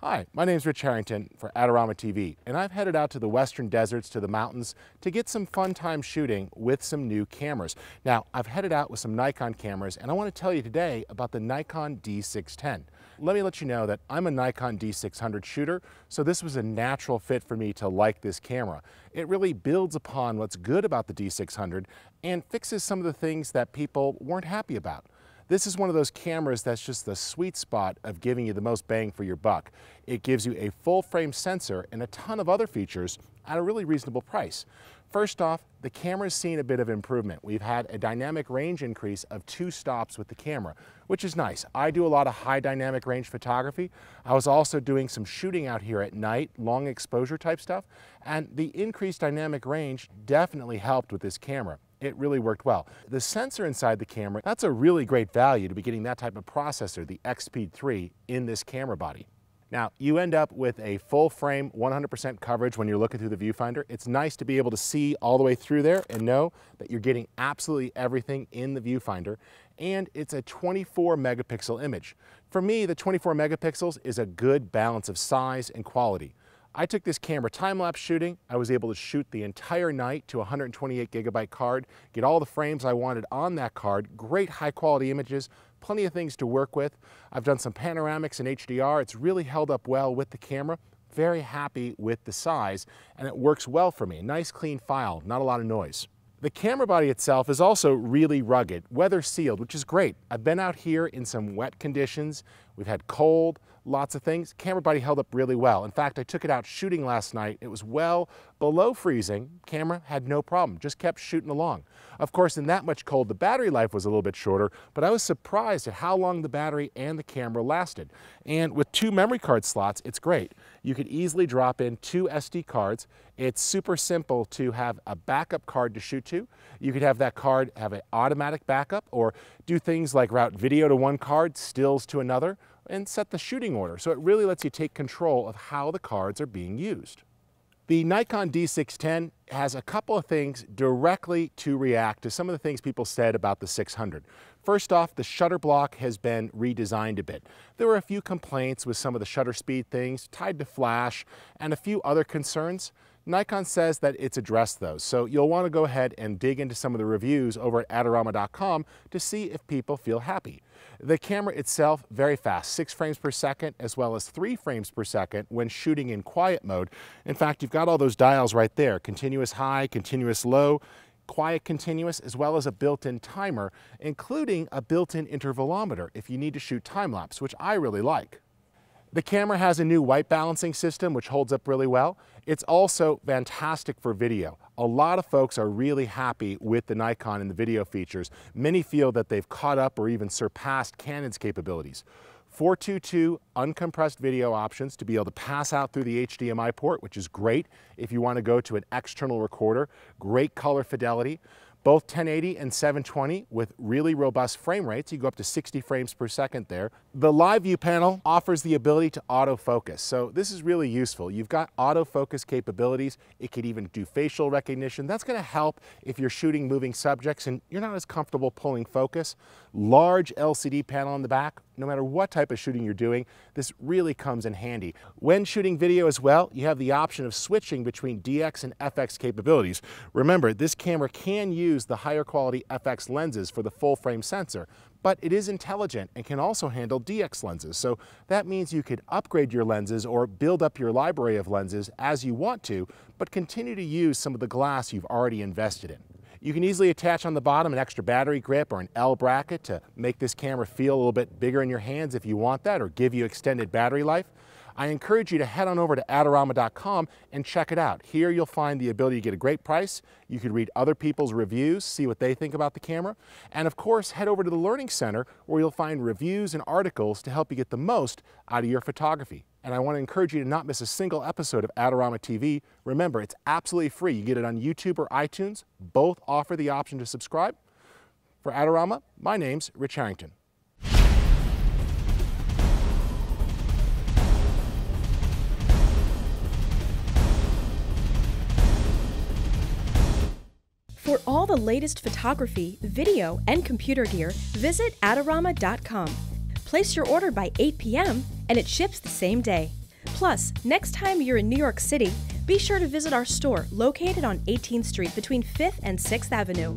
Hi, my name is Rich Harrington for Adorama TV, and I've headed out to the western deserts, to the mountains, to get some fun time shooting with some new cameras. Now, I've headed out with some Nikon cameras, and I want to tell you today about the Nikon D610. Let me let you know that I'm a Nikon D600 shooter, so this was a natural fit for me to like this camera. It really builds upon what's good about the D600 and fixes some of the things that people weren't happy about. This is one of those cameras that's just the sweet spot of giving you the most bang for your buck. It gives you a full frame sensor and a ton of other features at a really reasonable price. First off, the camera's seen a bit of improvement. We've had a dynamic range increase of 2 stops with the camera, which is nice. I do a lot of high dynamic range photography. I was also doing some shooting out here at night, long exposure type stuff, and the increased dynamic range definitely helped with this camera. It really worked well. The sensor inside the camera, that's a really great value to be getting that type of processor, the XSpeed 3, in this camera body. Now, you end up with a full frame, 100% coverage when you're looking through the viewfinder. It's nice to be able to see all the way through there and know that you're getting absolutely everything in the viewfinder. And it's a 24 megapixel image. For me, the 24 megapixels is a good balance of size and quality. I took this camera time-lapse shooting. I was able to shoot the entire night to a 128 gigabyte card, get all the frames I wanted on that card, great high-quality images, plenty of things to work with. I've done some panoramics and HDR. It's really held up well with the camera. Very happy with the size, and it works well for me. Nice, clean file, not a lot of noise. The camera body itself is also really rugged, weather sealed, which is great. I've been out here in some wet conditions. We've had cold, lots of things. Camera body held up really well. In fact, I took it out shooting last night. It was well below freezing. Camera had no problem, just kept shooting along. Of course, in that much cold, the battery life was a little bit shorter, but I was surprised at how long the battery and the camera lasted. And with 2 memory card slots, it's great. You could easily drop in 2 SD cards. It's super simple to have a backup card to shoot to. You could have that card have an automatic backup or do things like route video to one card, stills to another, and set the shooting order. So it really lets you take control of how the cards are being used. The Nikon D610 has a couple of things directly to react to some of the things people said about the 600. First off, the shutter block has been redesigned a bit. There were a few complaints with some of the shutter speed things tied to flash and a few other concerns. Nikon says that it's addressed those, so you'll want to go ahead and dig into some of the reviews over at Adorama.com to see if people feel happy. The camera itself, very fast, 6 frames per second as well as 3 frames per second when shooting in quiet mode. In fact, you've got all those dials right there, continuous high, continuous low, quiet continuous, as well as a built-in timer, including a built-in intervalometer if you need to shoot time-lapse, which I really like. The camera has a new white balancing system, which holds up really well. It's also fantastic for video. A lot of folks are really happy with the Nikon and the video features. Many feel that they've caught up or even surpassed Canon's capabilities. 422 uncompressed video options to be able to pass out through the HDMI port, which is great if you want to go to an external recorder. Great color fidelity. Both 1080 and 720 with really robust frame rates. You go up to 60 frames per second there. The live view panel offers the ability to autofocus. So this is really useful. You've got autofocus capabilities. It could even do facial recognition. That's going to help if you're shooting moving subjects and you're not as comfortable pulling focus. Large LCD panel on the back. No matter what type of shooting you're doing, this really comes in handy. When shooting video as well, you have the option of switching between DX and FX capabilities. Remember, this camera can use the higher quality FX lenses for the full frame sensor, but it is intelligent and can also handle DX lenses. So that means you could upgrade your lenses or build up your library of lenses as you want to, but continue to use some of the glass you've already invested in. You can easily attach on the bottom an extra battery grip or an L bracket to make this camera feel a little bit bigger in your hands if you want that, or give you extended battery life. I encourage you to head on over to Adorama.com and check it out. Here you'll find the ability to get a great price. You could read other people's reviews, see what they think about the camera. And of course, head over to the Learning Center where you'll find reviews and articles to help you get the most out of your photography. And I want to encourage you to not miss a single episode of Adorama TV. Remember, it's absolutely free. You get it on YouTube or iTunes. Both offer the option to subscribe. For Adorama, my name's Rich Harrington. For all the latest photography, video, and computer gear, visit Adorama.com. Place your order by 8 p.m. and it ships the same day. Plus, next time you're in New York City, be sure to visit our store located on 18th Street between 5th and 6th Avenue.